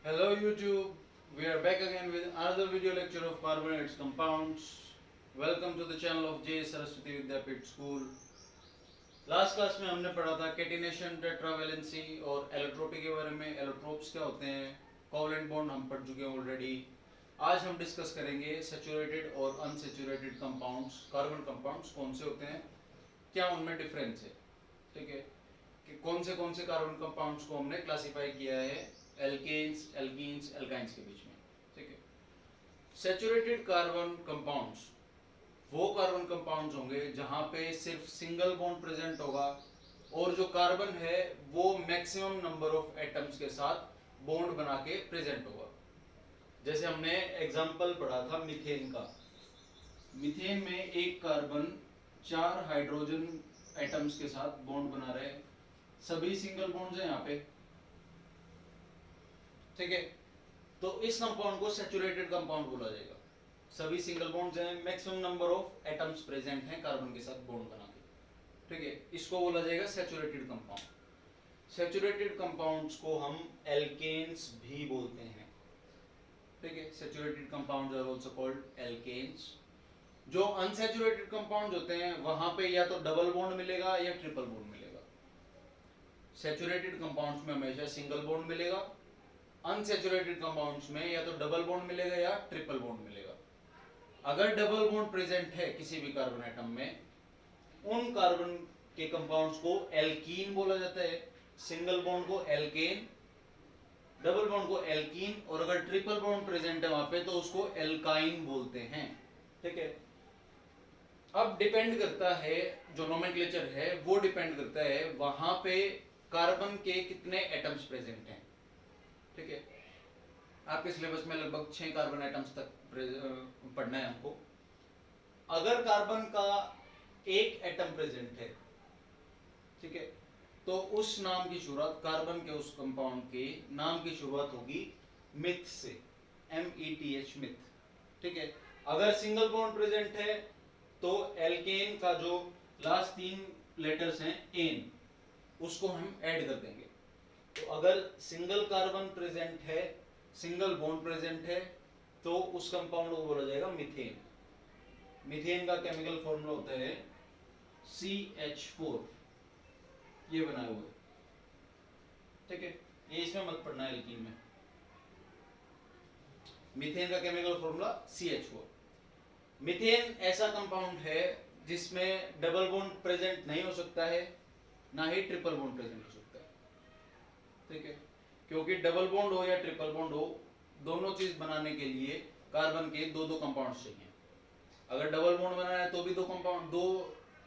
Hello YouTube, we are back again with another video lecture of carbon and its compounds. Welcome to the channel of J Saraswati Vidyapit School. Last class में हमने पढ़ा था catenation, tetravalency और allotropy के बारे में। Allotropes क्या होते हैं, कोवलेंट बॉन्ड हम पढ़ चुके हैं ऑलरेडी। आज हम डिस्कस करेंगे सैचुरेटेड और अनसैचुरेटेड कंपाउंड्स। कार्बन कंपाउंड्स कौन से होते हैं, क्या उनमें डिफरेंस है, ठीक है, कि कौन से कार्बन कंपाउंड्स को हमने क्लासिफाई किया है एल्केन्स, एल्कीन्स, एल्काइंस के बीच में, ठीक है। सैचुरेटेड कार्बन कंपाउंड्स वो कार्बन कंपाउंड्स होंगे जहां पे सिर्फ सिंगल बॉन्ड प्रेजेंट होगा और जो कार्बन है वो मैक्सिमम नंबर ऑफ एटम्स के साथ बॉन्ड बना के प्रेजेंट होगा। जैसे हमने एग्जांपल पढ़ा था मीथेन का। मीथेन में एक कार्बन 4 हाइड्रोजन एटम्स के साथ बॉन्ड बना रहे हैं, सभी सिंगल बॉन्ड्स हैं यहाँ पे, ठीक है। तो इस कंपाउंड को सैचुरेटेड कंपाउंड बोला जाएगा। सभी सिंगल बॉन्ड्स हैं, maximum number of atoms present हैं कार्बन के साथ बॉन्ड बना के, ठीक है। इसको बोला जाएगा सैचुरेटेड कंपाउंड। सैचुरेटेड कंपाउंड्स को हम एल्केन्स भी बोलते हैं, ठीक है। Saturated compounds are also called alkanes. जो अनसैचुरेटेड कंपाउंड्स होते हैं वहां पे या तो डबल बॉन्ड मिलेगा या ट्रिपल बॉन्ड मिलेगा। सैचुरेटेड कंपाउंड्स में हमेशा सिंगल बॉन्ड मिलेगा, अनसैचुरेटेड कंपाउंड्स में या तो डबल बॉन्ड मिलेगा या ट्रिपल बॉन्ड मिलेगा। अगर डबल बॉन्ड प्रेजेंट है किसी भी कार्बन एटम में, उन कार्बन के कंपाउंड्स को एल्कीन बोला जाता है, सिंगल बॉन्ड को एल्केन, डबल बॉन्ड को एल्कीन, और अगर ट्रिपल बॉन्ड प्रेजेंट है वहां पे तो उसको एल्काइन बोलते हैं, ठीक है। अब डिपेंड करता है, जो नोमेनक्लेचर है वो डिपेंड करता है वहां पे कार्बन के कितने एटम्स प्रेजेंट हैं, ठीक है। आपके सिलेबस में लगभग 6 कार्बन एटम्स तक पढ़ना है हमको। अगर कार्बन का एक एटम प्रेजेंट है, ठीक है, तो उस नाम की शुरुआत, कार्बन के उस कंपाउंड के नाम की शुरुआत होगी मिथ से, METH, मिथ, ठीक है। अगर सिंगल बॉन्ड प्रेजेंट है तो एल्केन का जो लास्ट 3 लेटर्स हैं एन, उसको हम ऐड कर देंगे। तो अगर सिंगल कार्बन प्रेजेंट है, सिंगल बॉन्ड प्रेजेंट है, तो उस कंपाउंड को बोला जाएगा मीथेन। मीथेन का केमिकल फॉर्मूला होता है CH4, ये बनाया हुआ है, ठीक है। ये इसमें मत पढ़ना है, एल्कीन में। मीथेन का केमिकल फॉर्मूला CH4। मीथेन ऐसा कंपाउंड है जिसमें डबल बॉन्ड प्रेजेंट नहीं हो सकता है, ना ही ट्रिपल बॉन्ड प्रेजेंट हो सकता है, ठीक है। क्योंकि डबल बॉन्ड हो या ट्रिपल बॉन्ड हो, दोनों चीज बनाने के लिए कार्बन के दो एटम्स चाहिए। अगर डबल बॉन्ड बनाना है तो भी दो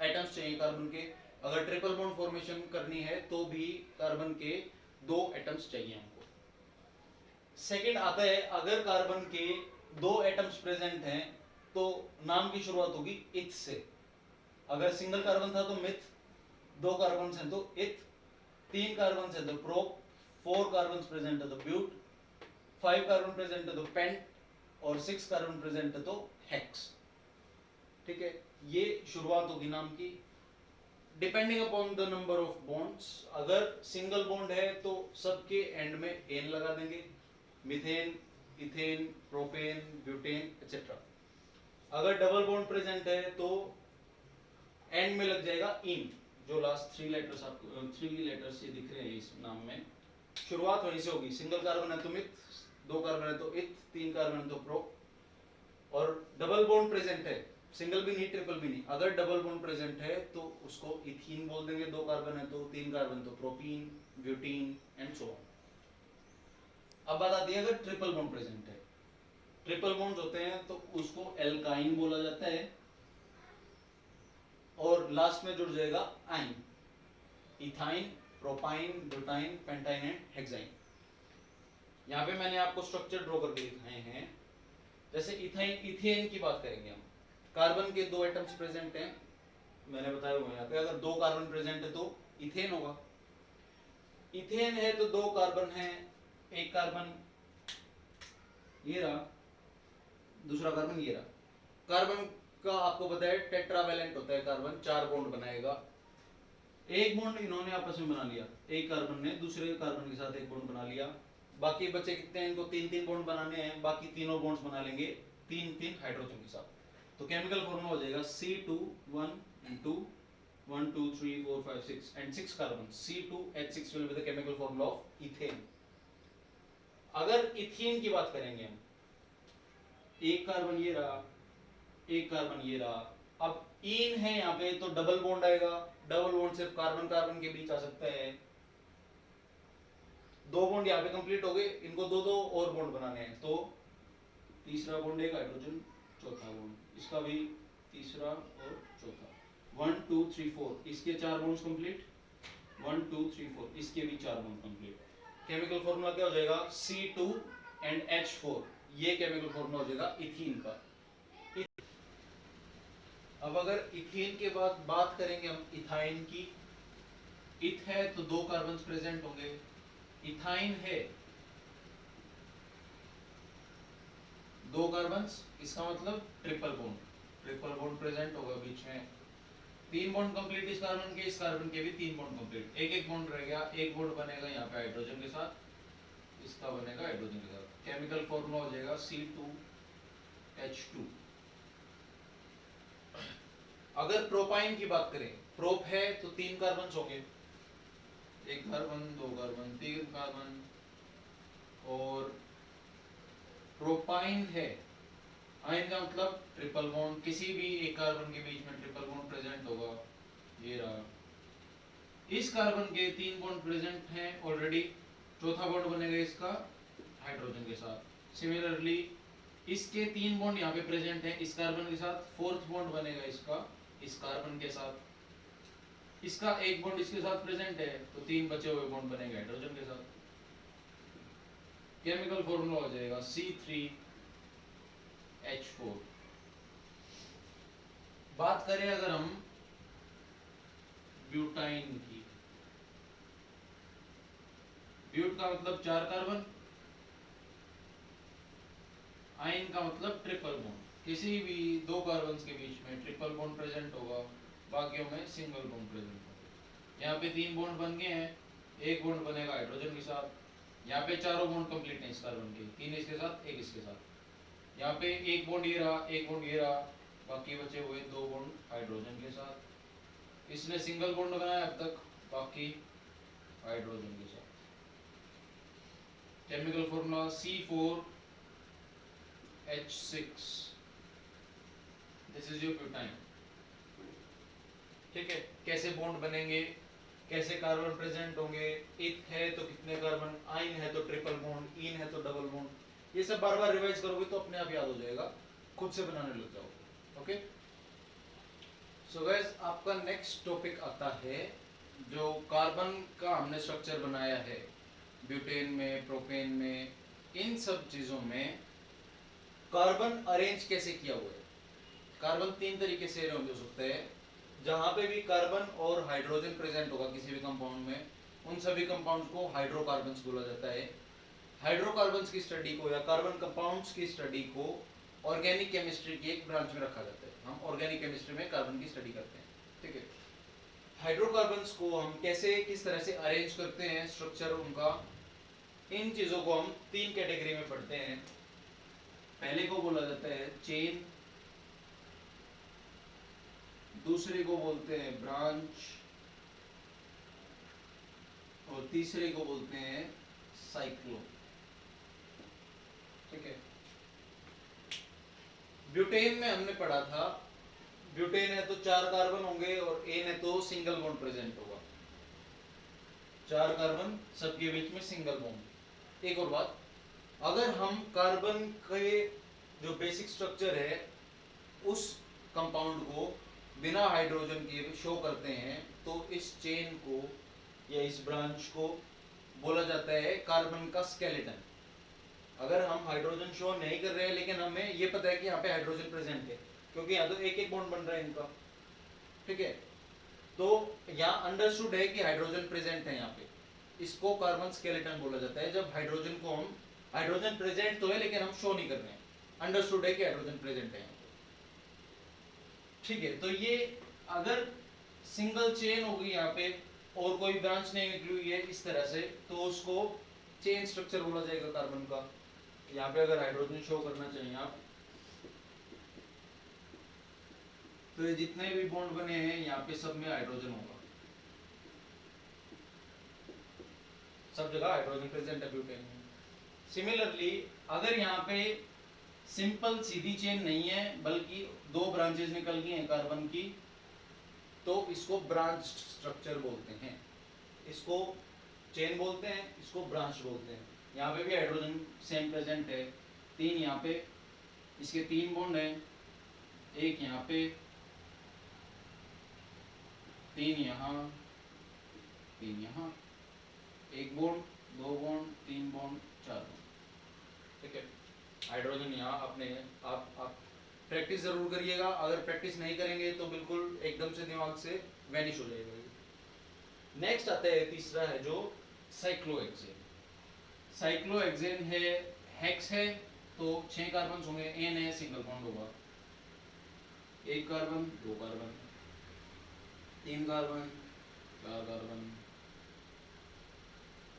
एटम्स चाहिए कार्बन के। अगर ट्रिपल बॉन्ड फॉर्मेशन करनी है तो भी कार्बन के 2 एटम्स चाहिए हमको। सेकंड आता है, अगर कार्बन के 2 एटम्स प्रेजेंट हैं तो नाम की शुरुआत होगी इथ से। अगर सिंगल कार्बन था तो मिथ, 2 कार्बन हैं तो इथ, 3 कार्बन है तो प्रोप, 4 कार्बन प्रेजेंट है तो ब्यूट, 5 कार्बन प्रेजेंट है तो पेंट, और 6 कार्बन प्रेजेंट है तो हेक्स, ठीक है। ये शुरुआत होगी नाम की, depending upon the number of bonds. अगर सिंगल बॉन्ड है तो सबके एंड में एन लगा देंगे, methane, ethane, propane, butane etcetera. अगर डबल बॉन्ड प्रेजेंट है तो एंड में लग जाएगा इन, जो लास्ट 3 लेटर्स आपको 3 लेटर्स ये दिख रहे हैं इस नाम में, शुरुआत वहीं से होगी। सिंगल कार्बन है तो मिथ, 2 कार्बन है तो इथ, 3 कार्बन है तो प्रो, और डबल बॉन्ड प्रेजेंट है, सिंगल भी नहीं ट्रिपल भी नहीं, अगर डबल बॉन्ड प्रेजेंट है तो उसको इथीन बोल देंगे, 2 कार्बन है तो, 3 कार्बन तो propene, butene and so on. अब बात आती है अगर ट्रिपल बॉन्ड प्रेजेंट है, ट्रिपल बॉन्ड होते हैं तो उसको एल्काइन बोला जाता है, और लास्ट में जुड़ जाएगा आइन, ethyne, propyne, butyne, pentyne and hexyne. यहाँ पे मैंने आपको स्ट्रक्चर ड्रॉ करके दिखाए हैं। जैसे इथाइन, इथेन की बात करेंगे हम, कार्बन के 2 एटम्स प्रेजेंट हैं, मैंने बताया हुआ यहाँ पे, अगर 2 कार्बन प्रेजेंट है तो इथेन होगा। इथेन है तो 2 कार्बन है, एक कार्बन ये रहा, दूसरा कार्बन ये रहा। कार्बन का आपको पता है टेट्रावैलेंट होता है कार्बन, 4 बॉन्ड बनाएगा। एक बॉन्ड इन्होंने आपस में बना लिया, एक कार्बन ने दूसरे कार्बन के साथ एक बॉन्ड बना लिया, बाकी बचे कितने हैं, इनको तीन तीन बॉन्ड बनाने हैं, बाकी तीनों बॉन्ड्स बना लेंगे तीन तीन हाइड्रोजन के साथ। तो केमिकल फॉर्मूला हो जाएगा C2 1 2 3 4 5 6 and 6 carbon, C2H6 will be the chemical formula of ethane। अगर इथेन की बात करेंगे हम, एक कार्बन ये रहा, एक कार्बन ये रहा, अब इन है यहाँ पे तो डबल बॉन्ड आएगा, डबल बॉन्ड सिर्फ कार्बन कार्बन के बीच आ सकता है, दो बॉन्ड यहाँ पे कंप्लीट हो गए, इनको दो दो और बॉन्ड बनाने हैं, तो तीसरा बॉन्ड एक हाइड्रोजन, चौथा बॉन्ड, इसका भी तीसरा और चौथा, 1 2 3 4, इसके चार बॉन्ड्स कंप्लीट, 1 2 3 4, इसके भी चार बॉन्ड कंप्लीट। केमिकल फॉर्मूला क्या हो जाएगा, C2 and H4, ये केमिकल फॉर्मूला हो जाएगा इथीन का। अब अगर इथीन के बाद बात करेंगे हम इथाइन की, इथ है तो दो कार्बन प्रेजेंट होंगे, इथाइन है दो कार्बन, इसका मतलब ट्रिपल बॉन्ड प्रेजेंट होगा बीच में, तीन बॉन्ड कंप्लीट इस कार्बन के भी तीन बॉन्ड कंप्लीट, एक एक बॉन्ड रह गया, एक बॉन्ड बनेगा यहाँ पे हाइड्रोजन के साथ, इसका बनेगा हाइड्रोजन के साथ, केमिकल फॉर्मूला हो जाएगा C2H2। अगर प्रोपाइन की बात करें, प्रोप है तो तीन कार्बन होंगे, एक कार्बन, दो कार्बन, तीन कार्बन, और प्रोपाइन है, आयन का मतलब ट्रिपल बॉन्ड, किसी भी एक कार्बन के बीच में ट्रिपल बॉन्ड प्रेजेंट होगा, ये रहा, इस कार्बन के तीन बॉन्ड प्रेजेंट हैं ऑलरेडी, चौथा बॉन्ड बनेगा इसका हाइड्रोजन के साथ, सिमिलरली इसके तीन बॉन्ड यहाँ पे प्रेजेंट हैं इस कार्बन के साथ, फोर्थ बॉन्ड बनेगा इसका इस कार्बन के साथ, इसका एक बॉन्ड इसके साथ प्रेजेंट है, तो तीन बचे हुए बॉन्ड बनेंगे हाइड्रोजन के साथ। केमिकल फॉर्मूला हो जाएगा C3H4। बात करें अगर हम ब्यूटाइन की, ब्यूट का मतलब चार कार्बन, आइन का मतलब ट्रिपल बॉन्ड, किसी भी दो कार्बन के बीच में ट्रिपल बॉन्ड प्रेजेंट होगा, बाकियों में सिंगल बॉन्ड प्रेजेंट होगा। यहाँ पे तीन बॉन्ड बन गए हैं, एक बॉन्ड बनेगा हाइड्रोजन के साथ, यहाँ पे चारों बॉन्ड कंप्लीट हैं इस कार्बन के, तीन इसके साथ एक इसके साथ, यहाँ पे एक बॉन्ड ये रहा, एक बॉन्ड ये रहा, बाकी बचे हुए दो बॉन्ड हाइड्रोजन के साथ, इसने सिंगल बॉन्ड बनाया अब तक, बाकी हाइड्रोजन के साथ। Chemical formula C4H6, this is your butyne. ठीक है, कैसे बॉन्ड बनेंगे, कैसे कार्बन प्रेजेंट होंगे, इथ है तो कितने कार्बन, आइन है तो ट्रिपल बॉन्ड, इन है तो डबल बॉन्ड, ये सब बार बार रिवाइज करोगे तो अपने आप याद हो जाएगा, खुद से बनाने लग जाओगे। ओके, सो गाइस आपका नेक्स्ट टॉपिक आता है, जो कार्बन का हमने स्ट्रक्चर बनाया है ब्यूटेन में, प्रोपेन में, इन सब चीजों में कार्बन अरेंज कैसे किया हुआ है। कार्बन तीन तरीके से अरेंज हो सकते हैं, जहां पे भी कार्बन और हाइड्रोजन प्रेजेंट होगा किसी भी कंपाउंड में, उन सभी कंपाउंड्स को हाइड्रोकार्बन्स बोला जाता है। हाइड्रोकार्बन्स की स्टडी को या कार्बन कंपाउंड्स की स्टडी को ऑर्गेनिक केमिस्ट्री की एक ब्रांच में रखा जाता है, हम ऑर्गेनिक केमिस्ट्री में कार्बन की स्टडी करते हैं। ठीक है, हाइड्रोकार्बन्स को हम कैसे किस तरह से अरेंज करते हैं, स्ट्रक्चर उनका, इन चीजों को हम तीन कैटेगरी में पढ़ते हैं। पहले को बोला जाता है चेन, दूसरे को बोलते हैं ब्रांच, और तीसरे को बोलते हैं साइक्लो। ठीक है, ब्यूटेन में हमने पढ़ा था, ब्यूटेन है तो चार कार्बन होंगे और एन है तो सिंगल बॉन्ड प्रेजेंट होगा, चार कार्बन सबके बीच में सिंगल बॉन्ड। एक और बात, अगर हम कार्बन के जो बेसिक स्ट्रक्चर है उस कंपाउंड को बिना हाइड्रोजन के शो करते हैं, तो इस चेन को या इस ब्रांच को बोला जाता है कार्बन का स्केलेटन। अगर हम हाइड्रोजन शो नहीं कर रहे हैं लेकिन हमें ये पता है कि यहाँ पे हाइड्रोजन प्रेजेंट है, क्योंकि यहाँ तो एक एक बॉन्ड बन रहा है इनका। ठीक है, तो यहाँ अंडरस्टूड है कि हाइड्रोजन प्रेजेंट है यहाँ पे, इसको कार्बन स्केलेटन बोला जाता है। जब हाइड्रोजन को हम, हाइड्रोजन प्रेजेंट तो है लेकिन हम शो नहीं कर रहे हैं, अंडरस्टूड है कि हाइड्रोजन प्रेजेंट है यहाँ पे। ठीक है, तो ये अगर सिंगल चेन होगी यहाँ पे और कोई ब्रांच नहीं निकली हुई है इस तरह से, तो उसको चेन स्ट्रक्चर बोला जाएगा कार्बन का। यहाँ पे अगर हाइड्रोजन शो करना चाहिए आप, तो ये जितने भी बॉन्ड बने हैं यहाँ पे सब में हाइड्रोजन होगा, सब जगह हाइड्रोजन प्रेजेंट है ब्यूटेन में। सिमिलरली अगर यहाँ पे सिंपल सीधी चेन नहीं है बल्कि दो ब्रांचेस निकल गई हैं कार्बन की, तो इसको ब्रांच स्ट्रक्चर बोलते हैं। इसको चेन बोलते हैं, इसको ब्रांच बोलते हैं। यहाँ पे भी हाइड्रोजन सेम प्रेजेंट है, 3 यहाँ पे, इसके 3 बॉन्ड हैं, एक यहाँ पे, 3 यहाँ, 3 यहाँ, एक बॉन्ड, 2 बॉन्ड, 3 बॉन्ड, 4 बॉन्ड। ठीक है, हाइड्रोजन यहाँ अपने आप प्रैक्टिस जरूर करिएगा। अगर प्रैक्टिस नहीं करेंगे तो बिल्कुल एकदम से दिमाग से वैनिश हो जाएगा। नेक्स्ट आता है तीसरा है जो साइक्लोहेक्सेन। साइक्लोहेक्सेन है, हेक्स है तो 6 कार्बन होंगे, एन है सिंगल बॉन्ड होगा, 1 कार्बन, 2 कार्बन, 3 कार्बन, 4 कार्बन,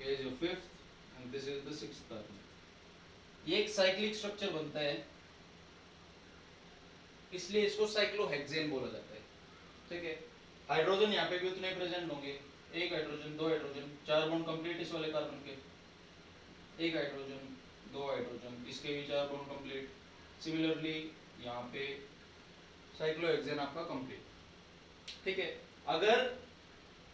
ये जो fifth and this is the sixth carbon. ये एक साइक्लिक स्ट्रक्चर बनता है, इसलिए इसको साइक्लोहेक्सेन बोला जाता है। ठीक है, हाइड्रोजन यहाँ पे भी उतने प्रेजेंट होंगे, 1 हाइड्रोजन, 2 हाइड्रोजन, 4 बॉन्ड कंप्लीट इस वाले कार्बन के, 1 हाइड्रोजन, 2 हाइड्रोजन, इसके भी 4 बॉन्ड कंप्लीट। सिमिलरली यहाँ पे साइक्लोहेक्सेन आपका कंप्लीट। ठीक है, अगर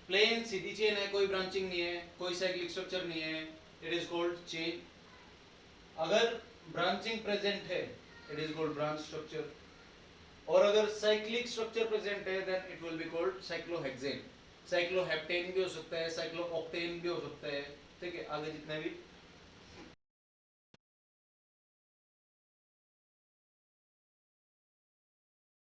प्लेन सीधी चेन है, कोई ब्रांचिंग नहीं है, कोई साइक्लिक स्ट्रक्चर नहीं है, इट इज कॉल्ड चेन। अगर ब्रांचिंग प्रेजेंट है it is called branch structure, और अगर साइक्लिक स्ट्रक्चर प्रेजेंट है then it will be called cyclohexane. Cycloheptane भी हो सकता है, साइक्लोऑक्टेन भी हो सकता है। ठीक है, आगे जितने भी